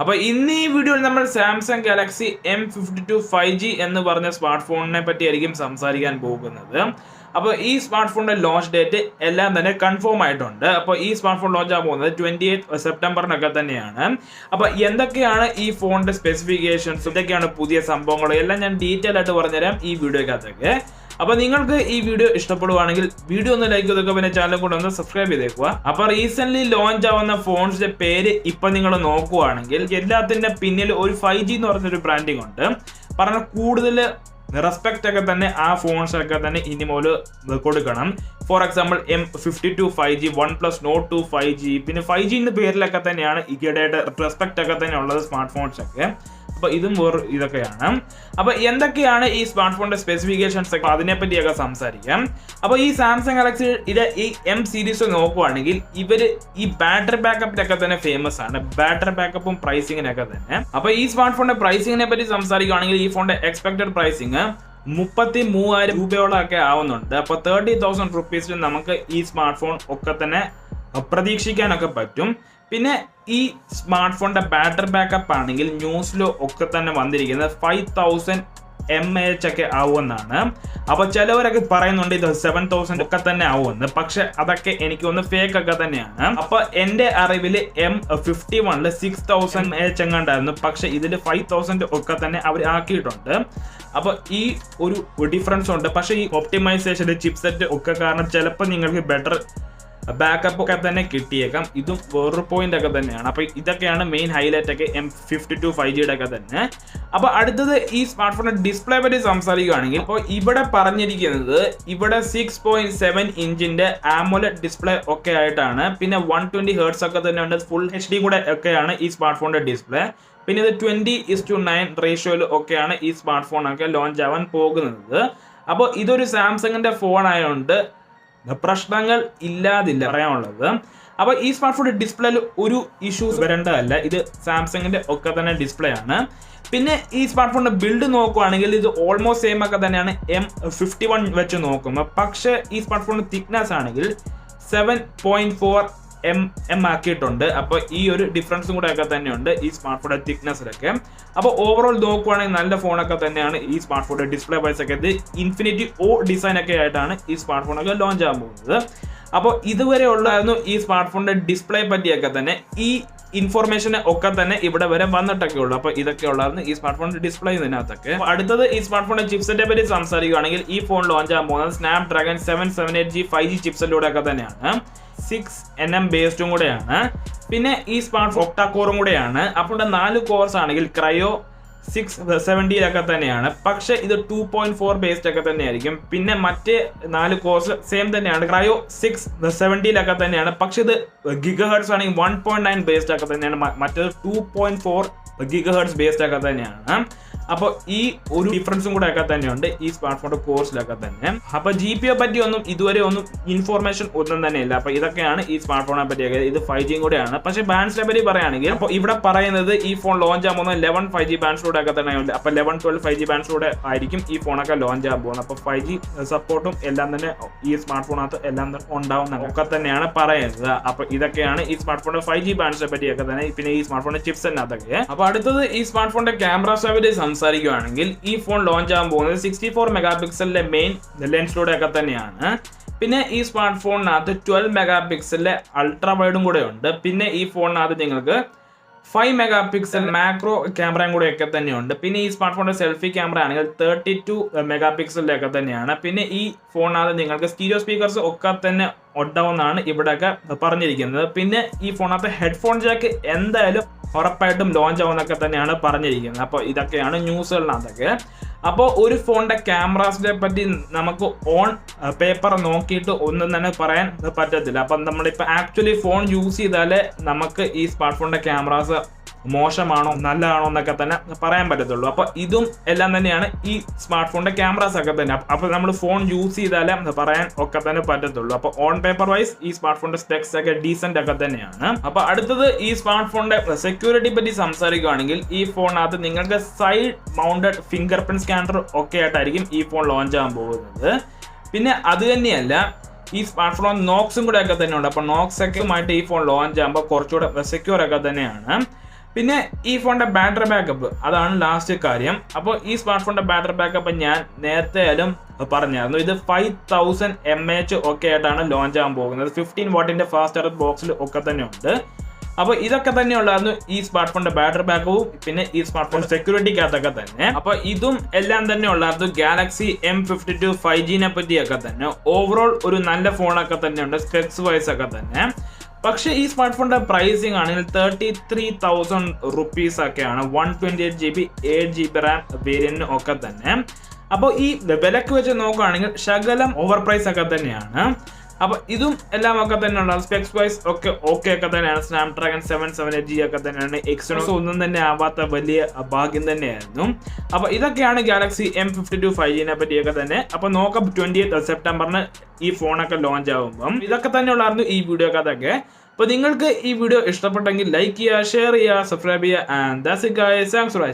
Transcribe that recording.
അപ്പോൾ ഇന്ന് ഈ വീഡിയോയിൽ നമ്മൾ സാംസങ് ഗാലക്സി M52 5G എന്ന് പറഞ്ഞ സ്മാർട്ട് ഫോണിനെ പറ്റിയായിരിക്കും സംസാരിക്കാൻ പോകുന്നത്. അപ്പോൾ ഈ സ്മാർട്ട് ഫോണിന്റെ ലോഞ്ച് ഡേറ്റ് എല്ലാം തന്നെ കൺഫേം ആയിട്ടുണ്ട്. അപ്പോൾ ഈ സ്മാർട്ട് ഫോൺ ലോഞ്ച് ആകാൻ പോകുന്നത് 28 സെപ്റ്റംബറിനൊക്കെ തന്നെയാണ്. അപ്പോൾ എന്തൊക്കെയാണ് ഈ ഫോണിന്റെ സ്പെസിഫിക്കേഷൻസ്, എന്തൊക്കെയാണ് പുതിയ സംഭവങ്ങൾ എല്ലാം ഞാൻ ഡീറ്റെയിൽ ആയിട്ട് പറഞ്ഞുതരാം ഈ വീഡിയോക്കകത്തൊക്കെ. അപ്പോൾ നിങ്ങൾക്ക് ഈ വീഡിയോ ഇഷ്ടപ്പെടുവാണെങ്കിൽ വീഡിയോ ഒന്ന് ലൈക്ക് ചെയ്തേക്കുക, പിന്നെ ചാനൽ കൂടെ ഒന്ന് സബ്സ്ക്രൈബ് ചെയ്തേക്കുക. അപ്പോൾ റീസെന്റ് ലോഞ്ച് ആവുന്ന ഫോൺസിന്റെ പേര് ഇപ്പൊ നിങ്ങൾ നോക്കുവാണെങ്കിൽ എല്ലാത്തിന്റെ പിന്നിൽ ഒരു 5G എന്ന് പറഞ്ഞൊരു ബ്രാൻഡിങ് ഉണ്ട്. പറഞ്ഞ കൂടുതൽ റെസ്പെക്ട് ഒക്കെ തന്നെ ആ ഫോൺസ് ഒക്കെ തന്നെ ഇനി മുതൽ കൊടുക്കണം. For example M52 5G, OnePlus Note 2 5G, പിന്നെ 5G എന്ന പേരിലൊക്കെ തന്നെയാണ് ഈയിടെയായിട്ട് റെസ്പെക്ട് ഒക്കെ തന്നെ ഉള്ളത് സ്മാർട്ട് ഫോൺസ് ഒക്കെ. അപ്പോൾ ഇതും വേറെ ഇതൊക്കെയാണ്. അപ്പോൾ എന്തൊക്കെയാണ് ഈ സ്മാർട്ട് ഫോണിന്റെ സ്പെസിഫിക്കേഷൻസ് ഒക്കെ അതിനെപ്പറ്റിയൊക്കെ സംസാരിക്കാം. അപ്പോൾ ഈ സാംസങ് ഗാലക്സി ഈ M സീരീസ് നോക്കുവാണെങ്കിൽ ഇവര് ഈ ബാറ്ററി ബാക്കപ്പിലൊക്കെ തന്നെ ഫേമസ് ആണ്, ബാറ്ററി ബാക്കപ്പും പ്രൈസിങ്ങിനൊക്കെ തന്നെ. അപ്പോൾ ഈ സ്മാർട്ട് ഫോണിന്റെ പ്രൈസിങ്ങിനെ പറ്റി സംസാരിക്കുകയാണെങ്കിൽ ഈ ഫോണിന്റെ എക്സ്പെക്ടഡ് പ്രൈസിങ് 33,000 രൂപയോളം ഒക്കെ ആവുന്നുണ്ട്. അപ്പോൾ 30,000 റുപ്പീസിൽ നമുക്ക് ഈ സ്മാർട്ട് ഫോൺ ഒക്കെ തന്നെ പ്രതീക്ഷിക്കാനൊക്കെ പറ്റും. പിന്നെ ഈ സ്മാർട്ട് ഫോണിന്റെ ബാറ്ററി ബാക്കപ്പ് ആണെങ്കിൽ ന്യൂസിലോ ഒക്കെ തന്നെ വന്നിരിക്കുന്നത് 5000 mAh ഒക്കെ ആവുമെന്നാണ്. അപ്പൊ ചിലവരൊക്കെ പറയുന്നുണ്ട് ഇത് 7000 ഒക്കെ തന്നെ ആവുമെന്ന്. പക്ഷെ അതൊക്കെ എനിക്ക് ഒന്ന് ഫേക്ക് ഒക്കെ തന്നെയാണ്. അപ്പൊ എന്റെ അറിവില് M51 6000 mAh എങ്ങാണ്ടായിരുന്നു, പക്ഷെ ഇതിൽ 5000 ഒക്കെ തന്നെ അവർ ആക്കിയിട്ടുണ്ട്. അപ്പൊ ഈ ഒരു ഡിഫറൻസ് ഉണ്ട്. പക്ഷെ ഈ ഒപ്റ്റിമൈസേഷൻ ചിപ്സെറ്റ് ഒക്കെ കാരണം ചിലപ്പോൾ നിങ്ങൾക്ക് ബെറ്റർ ബാക്കപ്പ് ഒക്കെ തന്നെ കിട്ടിയേക്കാം. ഇതും വേറൊരു പോയിന്റ് ഒക്കെ തന്നെയാണ്. അപ്പൊ ഇതൊക്കെയാണ് മെയിൻ ഹൈലൈറ്റ് ഒക്കെ M52 5G ഒക്കെ തന്നെ. അപ്പൊ അടുത്തത് ഈ സ്മാർട്ട് ഫോണിന്റെ ഡിസ്പ്ലേ പറ്റി സംസാരിക്കുകയാണെങ്കിൽ ഇപ്പോൾ ഇവിടെ പറഞ്ഞിരിക്കുന്നത് ഇവിടെ 6.7 ഇഞ്ചിന്റെ AMOLED ഡിസ്പ്ലേ ഒക്കെ ആയിട്ടാണ്. പിന്നെ 120 Hz ഒക്കെ തന്നെ ഉണ്ട്, ഫുൾ HD കൂടെ ഒക്കെയാണ് ഈ സ്മാർട്ട് ഫോണിന്റെ ഡിസ്പ്ലേ. പിന്നെ ഇത് 20:9 റേഷ്യോയിൽ ഒക്കെയാണ് ഈ സ്മാർട്ട് ഫോൺ ഒക്കെ ലോഞ്ച് ആവാൻ പോകുന്നത്. അപ്പോൾ ഇതൊരു സാംസങ്ങിന്റെ ഫോൺ ആയതുകൊണ്ട് പ്രശ്നങ്ങൾ ഇല്ലാതില്ല പറയാനുള്ളത്. അപ്പൊ ഈ സ്മാർട്ട് ഫോൺ ഡിസ്പ്ലേയിൽ ഒരു ഇഷ്യൂസ് വരേണ്ടതല്ല, ഇത് സാംസങ്ങിന്റെ ഒക്കെ തന്നെ ഡിസ്പ്ലേ ആണ്. പിന്നെ ഈ സ്മാർട്ട് ഫോണിന്റെ ബിൽഡ് നോക്കുവാണെങ്കിൽ ഇത് ഓൾമോസ്റ്റ് സെയിം ഒക്കെ തന്നെയാണ് M51 വെച്ച് നോക്കുമ്പോൾ. പക്ഷെ ഈ സ്മാർട്ട് ഫോണിന്റെ തിക്നെസ് ആണെങ്കിൽ 7.4 mm ആക്കിയിട്ടുണ്ട്. അപ്പോൾ ഈ ഒരു ഡിഫറൻസും കൂടെ ഒക്കെ തന്നെയുണ്ട് ഈ സ്മാർട്ട് ഫോണിന്റെ തിക്നെസ്സിലൊക്കെ. അപ്പോൾ ഓവറോൾ നോക്കുവാണെങ്കിൽ നല്ല ഫോണൊക്കെ തന്നെയാണ് ഈ സ്മാർട്ട് ഫോണിന്റെ ഡിസ്പ്ലേ വൈസ് ഒക്കെ. ഇത് ഇൻഫിനിറ്റി O ഡിസൈൻ ഒക്കെ ആയിട്ടാണ് ഈ സ്മാർട്ട് ഫോണൊക്കെ ലോഞ്ച് ആകാൻ പോകുന്നത്. അപ്പോൾ ഇതുവരെ ഉള്ളായിരുന്നു ഈ സ്മാർട്ട് ഫോണിന്റെ ഡിസ്പ്ലേ പറ്റിയൊക്കെ തന്നെ. ഈ ഇൻഫോർമേഷൻ ഒക്കെ തന്നെ ഇവിടെ വരെ വന്നിട്ടൊക്കെ ഉള്ളൂ. അപ്പോൾ ഇതൊക്കെ ഉള്ളായിരുന്നു ഈ സ്മാർട്ട് ഫോണിന്റെ ഡിസ്പ്ലേ ഇതിനകത്തൊക്കെ. അടുത്തത് ഈ സ്മാർട്ട് ഫോണിന്റെ ചിപ്സെറ്റിനെ പറ്റി സംസാരിക്കുകയാണെങ്കിൽ ഈ ഫോൺ ലോഞ്ച് ആകാൻ പോകുന്നത് സ്നാപ്ഡ്രാഗൺ 778G 5G ചിപ്സെറ്റിലൂടെ ഒക്കെ തന്നെയാണ്. 6nm ബേസ്ഡും കൂടെയാണ്. പിന്നെ ഈ സ്മാർട്ട് ഫോൺ ഒക്ടാ കോറും കൂടെയാണ്. അപ്പോൾ 4 കോർസ് ആണെങ്കിൽ ക്രയോ 670 ഒക്കെ തന്നെയാണ്. പക്ഷെ ഇത് 2.4 ബേസ്ഡ് ഒക്കെ തന്നെയായിരിക്കും. പിന്നെ മറ്റേ 4 കോർസ് സെയിം തന്നെയാണ്, ക്രയോ 670 ഒക്കെ തന്നെയാണ്. പക്ഷെ ഇത് GHz ആണെങ്കിൽ 1.9 ബേസ്ഡ് ഒക്കെ തന്നെയാണ്, മറ്റേത് 2.4 GHz ബേസ്ഡ് ഒക്കെ തന്നെയാണ്. അപ്പോൾ ഈ ഒരു ഡിഫറൻസും കൂടെ ഒക്കെ തന്നെയുണ്ട് ഈ സ്മാർട്ട് ഫോണിന്റെ കോഴ്സിലൊക്കെ തന്നെ. അപ്പൊ GPU പറ്റി ഒന്നും ഇതുവരെ ഒന്നും ഇൻഫോർമേഷൻ ഒന്നും തന്നെ ഇല്ല. അപ്പൊ ഇതൊക്കെയാണ് ഈ സ്മാർട്ട് ഫോണിനെ പറ്റിയൊക്കെ. ഇത് 5G കൂടെയാണ്. പക്ഷെ ബാൻഡ്സിനെ പറ്റി പറയുകയാണെങ്കിൽ അപ്പോൾ ഇവിടെ പറയുന്നത് ഈ ഫോൺ ലോഞ്ച് ആകാൻ പോകുന്നത് 11 5G ബാൻഡ്സിലൂടെ ഒക്കെ തന്നെയുണ്ട്. അപ്പൊ 11 12 5G ബാൻഡ്സിലൂടെ ആയിരിക്കും ഈ ഫോണൊക്കെ ലോഞ്ച് ആകാൻ പോകുന്നത്. അപ്പൊ 5G സപ്പോർട്ടും എല്ലാം തന്നെ ഈ സ്മാർട്ട് ഫോണിനകത്ത് എല്ലാം തന്നെ ഉണ്ടാവുന്ന ഒക്കെ തന്നെയാണ് പറയുന്നത്. അപ്പൊ ഇതൊക്കെയാണ് ഈ സ്മാർട്ട് ഫോണിന്റെ 5G ബാൻഡ്സിനെ പറ്റിയൊക്കെ തന്നെ. പിന്നെ ഈ സ്മാർട്ട് ഫോണിന്റെ ചിപ്സിനകത്തൊക്കെ. അപ്പൊ അടുത്തത് ഈ സ്മാർട്ട് ഫോണിന്റെ ക്യാമറ പറ്റി സംസാരിക്കുകയാണെങ്കിൽ ഈ ഫോൺ ലോഞ്ച് ആകാൻ പോകുന്നത് 64 മെഗാപിക്സലിലെ മെയിൻ ലെൻസിലൂടെ ഒക്കെ തന്നെയാണ്. പിന്നെ ഈ സ്മാർട്ട് ഫോണിനകത്ത് 12 മെഗാപിക്സലിലെ അൾട്രാ വൈഡും കൂടെ ഉണ്ട്. പിന്നെ ഈ ഫോണിനകത്ത് നിങ്ങൾക്ക് 5 മെഗാപിക്സൽ മാക്രോ ക്യാമറയും കൂടെ ഒക്കെ തന്നെയുണ്ട്. പിന്നെ ഈ സ്മാർട്ട് ഫോണിന്റെ സെൽഫി ക്യാമറ ആണെങ്കിൽ 32 മെഗാപിക്സലിലൊക്കെ തന്നെയാണ്. പിന്നെ ഈ ഫോണിനകത്ത് നിങ്ങൾക്ക് സ്റ്റീരിയോ സ്പീക്കേഴ്സ് ഒക്കെ തന്നെ ഉണ്ടാവുന്നതാണ് ഇവിടെയൊക്കെ പറഞ്ഞിരിക്കുന്നത്. പിന്നെ ഈ ഫോണിനകത്ത് ഹെഡ്ഫോൺ ജാക്ക് എന്തായാലും ഉറപ്പായിട്ടും ലോഞ്ച് ആവുന്നൊക്കെ തന്നെയാണ് പറഞ്ഞിരിക്കുന്നത്. അപ്പോൾ ഇതൊക്കെയാണ് ന്യൂസുകളിനകത്തൊക്കെ. അപ്പോൾ ഒരു ഫോണിന്റെ ക്യാമറാസിനെ പറ്റി നമുക്ക് ഓൺ പേപ്പർ നോക്കിയിട്ട് ഒന്നും തന്നെ പറയാൻ പറ്റത്തില്ല. അപ്പം നമ്മളിപ്പോൾ ആക്ച്വലി ഫോൺ യൂസ് ചെയ്താലേ നമുക്ക് ഈ സ്മാർട്ട് ഫോണിന്റെ ക്യാമറാസ് മോശമാണോ നല്ലതാണോ എന്നൊക്കെ തന്നെ പറയാൻ പറ്റത്തുള്ളൂ. അപ്പൊ ഇതും എല്ലാം തന്നെയാണ് ഈ സ്മാർട്ട് ഫോണിന്റെ ക്യാമറാസ് ഒക്കെ തന്നെ. അപ്പൊ നമ്മൾ ഫോൺ യൂസ് ചെയ്താലേ പറയാൻ ഒക്കെ തന്നെ പറ്റത്തുള്ളൂ. അപ്പൊ ഓൺ പേപ്പർ വൈസ് ഈ സ്മാർട്ട് ഫോണിന്റെ സ്പെക്സ് ഒക്കെ ഡീസന്റ് ഒക്കെ തന്നെയാണ്. അപ്പൊ അടുത്തത് ഈ സ്മാർട്ട് ഫോണിന്റെ സെക്യൂരിറ്റി പറ്റി സംസാരിക്കുകയാണെങ്കിൽ ഈ ഫോണിനകത്ത് നിങ്ങൾക്ക് side mounted finger print scanner ഒക്കെ ആയിട്ടായിരിക്കും ഈ ഫോൺ ലോഞ്ച് ആകാൻ പോകുന്നത്. പിന്നെ അത് തന്നെയല്ല ഈ സ്മാർട്ട് ഫോൺ നോക്സും കൂടെ ഒക്കെ തന്നെയുണ്ട്. അപ്പൊ നോക്സ് ഒക്കെ ആയിട്ട് ഈ ഫോൺ ലോഞ്ച് ആകുമ്പോൾ കുറച്ചുകൂടെ സെക്യൂർ ഒക്കെ തന്നെയാണ്. പിന്നെ ഈ ഫോണിന്റെ ബാറ്ററി ബാക്കപ്പ് അതാണ് ലാസ്റ്റ് കാര്യം. അപ്പോൾ ഈ സ്മാർട്ട് ഫോണിന്റെ ബാറ്ററി ബാക്കപ്പ് ഞാൻ നേരത്തെ ആയാലും പറഞ്ഞായിരുന്നു. ഇത് 5000 mAh ഒക്കെ ആയിട്ടാണ് ലോഞ്ച് ആകാൻ പോകുന്നത്. 15 വാട്ടിന്റെ ഫാസ്റ്റ് ചാർജ് ബോക്സിൽ ഒക്കെ തന്നെ ഉണ്ട്. അപ്പോൾ ഇതൊക്കെ തന്നെ ഉള്ളായിരുന്നു ഈ സ്മാർട്ട് ഫോണിന്റെ ബാറ്ററി ബാക്കപ്പും പിന്നെ ഈ സ്മാർട്ട് ഫോൺ സെക്യൂരിറ്റിക്കകത്തൊക്കെ തന്നെ. അപ്പോൾ ഇതും എല്ലാം തന്നെ ഉള്ളായിരുന്നു ഗാലക്സി M52 5G പറ്റിയൊക്കെ തന്നെ. ഓവറോൾ ഒരു നല്ല ഫോണൊക്കെ തന്നെ ഉണ്ട് സ്പെക്സ് വൈസ് ഒക്കെ തന്നെ. പക്ഷേ ഈ സ്മാർട്ട് ഫോണിന്റെ പ്രൈസിങ് ആണെങ്കിൽ 33,000 റുപ്പീസ് ഒക്കെയാണ്. 128GB 8GB റാം വേരിയന്റിന് ഒക്കെ തന്നെ. അപ്പോൾ ഈ വിലക്ക് വെച്ച് നോക്കുകയാണെങ്കിൽ ശകലം ഓവർ പ്രൈസ് ഒക്കെ തന്നെയാണ്. അപ്പോൾ ഇതും എല്ലാം ഒക്കെ തന്നെയുള്ള സ്പെക്സ് വൈസ് ഒക്കെ ഒക്കെ തന്നെയാണ്. സ്നാപ്ഡ്രാഗൺ 778G ഒക്കെ തന്നെയാണ്. എക്സ്ട്രോസ് ഒന്നും തന്നെ ആവാത്ത വലിയ ഭാഗ്യം തന്നെയായിരുന്നു. അപ്പോൾ ഇതൊക്കെയാണ് ഗാലക്സി M52 5G പറ്റിയൊക്കെ തന്നെ. അപ്പോൾ നോക്കാം 28 സെപ്റ്റംബറിന് ഈ ഫോണൊക്കെ ലോഞ്ച് ആകുമ്പം. ഇതൊക്കെ തന്നെ ഉള്ളായിരുന്നു ഈ വീഡിയോ അതൊക്കെ. അപ്പോൾ നിങ്ങൾക്ക് ഈ വീഡിയോ ഇഷ്ടപ്പെട്ടെങ്കിൽ ലൈക്ക് ചെയ്യുക, ഷെയർ ചെയ്യുക, സബ്സ്ക്രൈബ് ചെയ്യുക. And that's it guys. Thanks for watching.